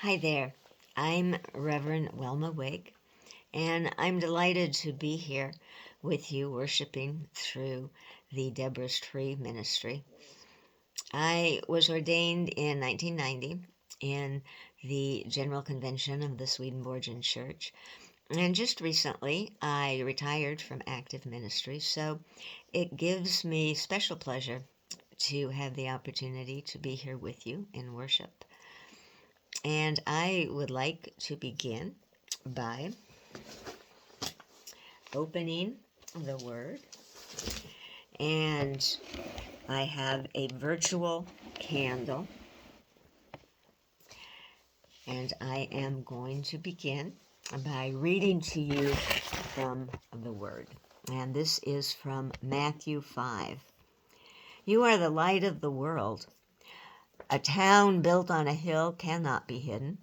Hi there. I'm Reverend Wilma Wig, and I'm delighted to be here with you worshiping through the Deborah's Tree Ministry. I was ordained in 1990 in the General Convention of the Swedenborgian Church, and just recently I retired from active ministry, so it gives me special pleasure to have the opportunity to be here with you in worship. And I would like to begin by opening the Word. And I have a virtual candle. And I am going to begin by reading to you from the Word. And this is from Matthew 5. You are the light of the world. A town built on a hill cannot be hidden.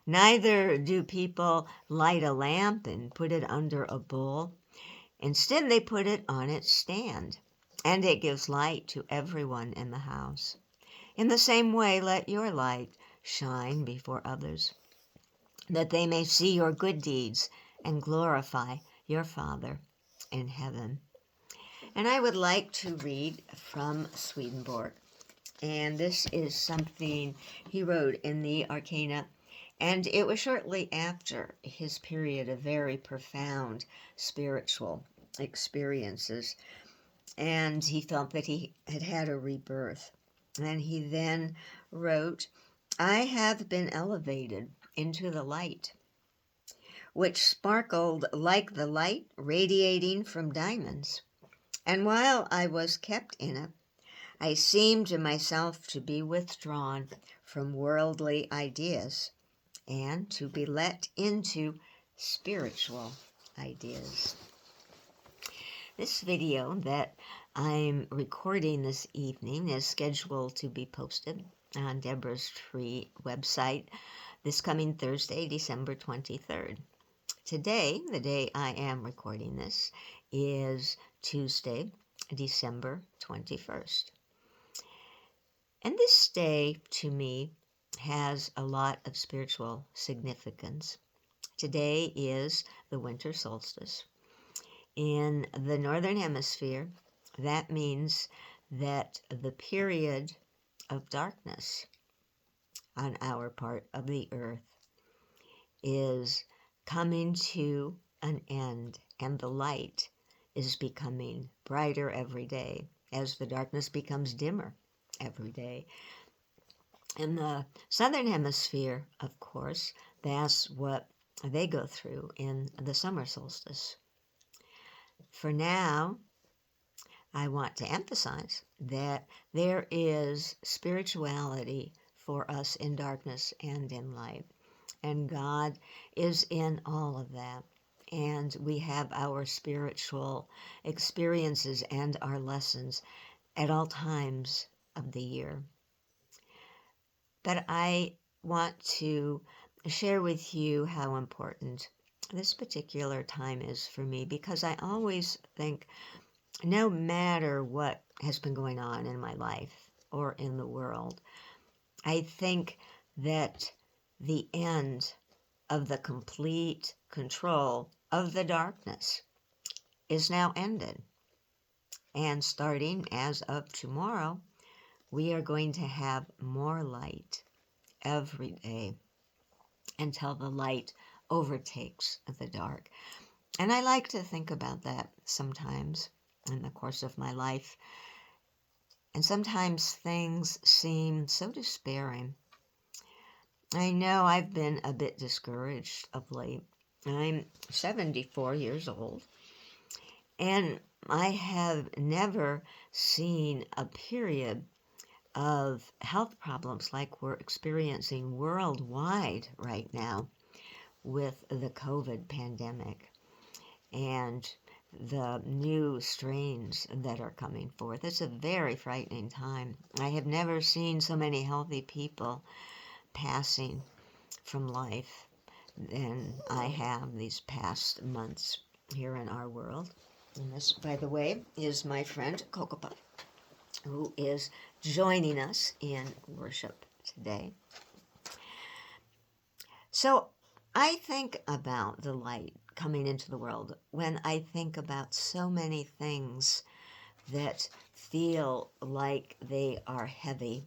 Neither do people light a lamp and put it under a bowl. Instead, they put it on its stand, and it gives light to everyone in the house. In the same way, let your light shine before others, that they may see your good deeds and glorify your Father in heaven. And I would like to read from Swedenborg. And this is something he wrote in the Arcana, and it was shortly after his period of very profound spiritual experiences, and he felt that he had had a rebirth. And he then wrote, I have been elevated into the light, which sparkled like the light radiating from diamonds. And while I was kept in it, I seemed to myself to be withdrawn from worldly ideas and to be let into spiritual ideas. This video that I'm recording this evening is scheduled to be posted on Deborah's Tree website this coming Thursday, December 23rd. Today, the day I am recording this, is Tuesday, December 21st. And this day, to me, has a lot of spiritual significance. Today is the winter solstice. In the Northern Hemisphere, that means that the period of darkness on our part of the earth is coming to an end, and the light is becoming brighter every day as the darkness becomes dimmer every day. In the Southern Hemisphere, of course, that's what they go through in the summer solstice. For now, I want to emphasize that there is spirituality for us in darkness and in light, and God is in all of that. And we have our spiritual experiences and our lessons at all times of the year. But I want to share with you how important this particular time is for me, because I always think no matter what has been going on in my life or in the world, I think that the end of the complete control of the darkness is now ended. And starting as of tomorrow, we are going to have more light every day until the light overtakes the dark. And I like to think about that sometimes in the course of my life. And sometimes things seem so despairing. I know I've been a bit discouraged of late. I'm 74 years old, and I have never seen a period of health problems like we're experiencing worldwide right now with the COVID pandemic and the new strains that are coming forth. It's a very frightening time. I have never seen so many healthy people passing from life than I have these past months here in our world. And this, by the way, is my friend Cocoa Puff, who is joining us in worship today. So I think about the light coming into the world when I think about so many things that feel like they are heavy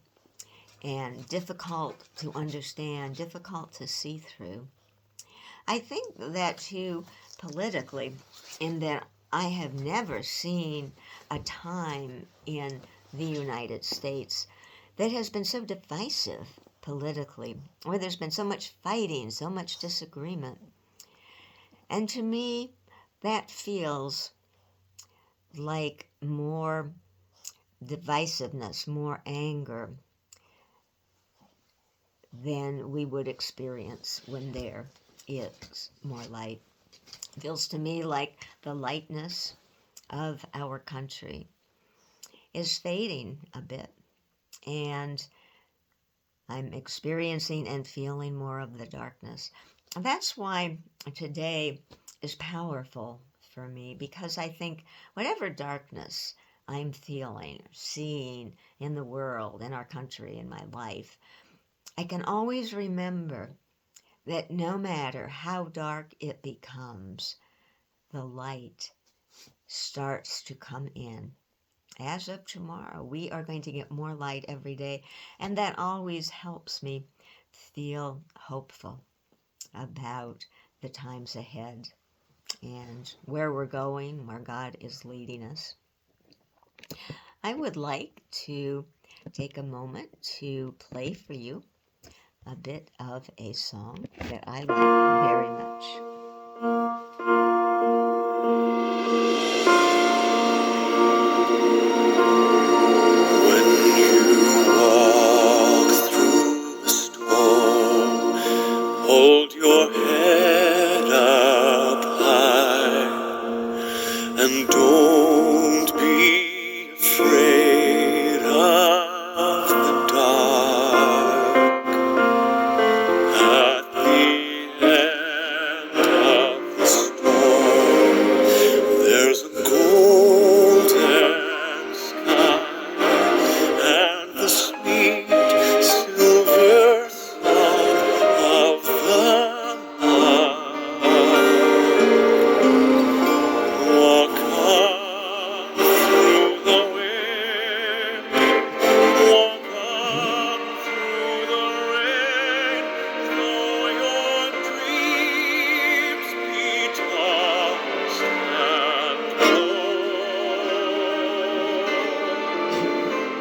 and difficult to understand, difficult to see through. I think that too politically, in that I have never seen a time in the United States that has been so divisive politically, where there's been so much fighting, so much disagreement. And to me, that feels like more divisiveness, more anger than we would experience when there is more light. It feels to me like the lightness of our country is fading a bit, and I'm experiencing and feeling more of the darkness. That's why today is powerful for me, because I think whatever darkness I'm feeling, seeing in the world, in our country, in my life, I can always remember that no matter how dark it becomes, the light starts to come in. As of tomorrow, we are going to get more light every day, and that always helps me feel hopeful about the times ahead and where we're going, where God is leading us. I would like to take a moment to play for you a bit of a song that I like very much. Hold your head up high and don't be afraid of the dark. At the end of the storm, there's a golden sky and the sweet silver song of the walk on through the wind, walk on through the rain, though your dreams be tossed and blown.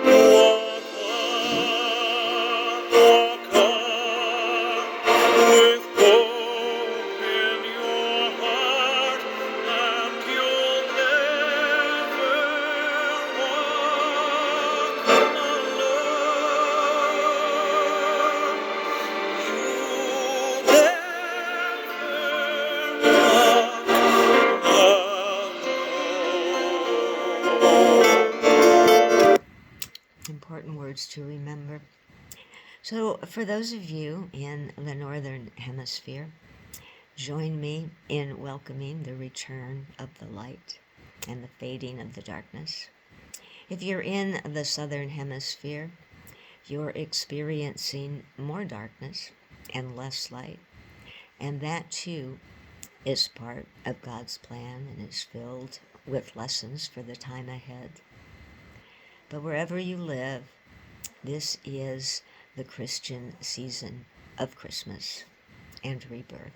Walk on, with hope in your heart, and you'll never walk alone. You'll never walk alone. Important words to remember. So, for those of you in the Northern Hemisphere, join me in welcoming the return of the light and the fading of the darkness. If you're in the Southern Hemisphere, you're experiencing more darkness and less light. And that too is part of God's plan and is filled with lessons for the time ahead. But wherever you live, this is the Christian season of Christmas and rebirth.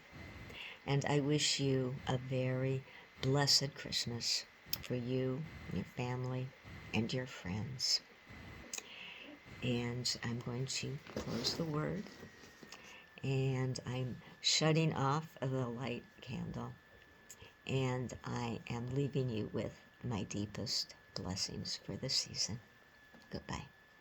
And I wish you a very blessed Christmas for you, your family, and your friends. And I'm going to close the word, and I'm shutting off the light candle, and I am leaving you with my deepest blessings for the season. Goodbye.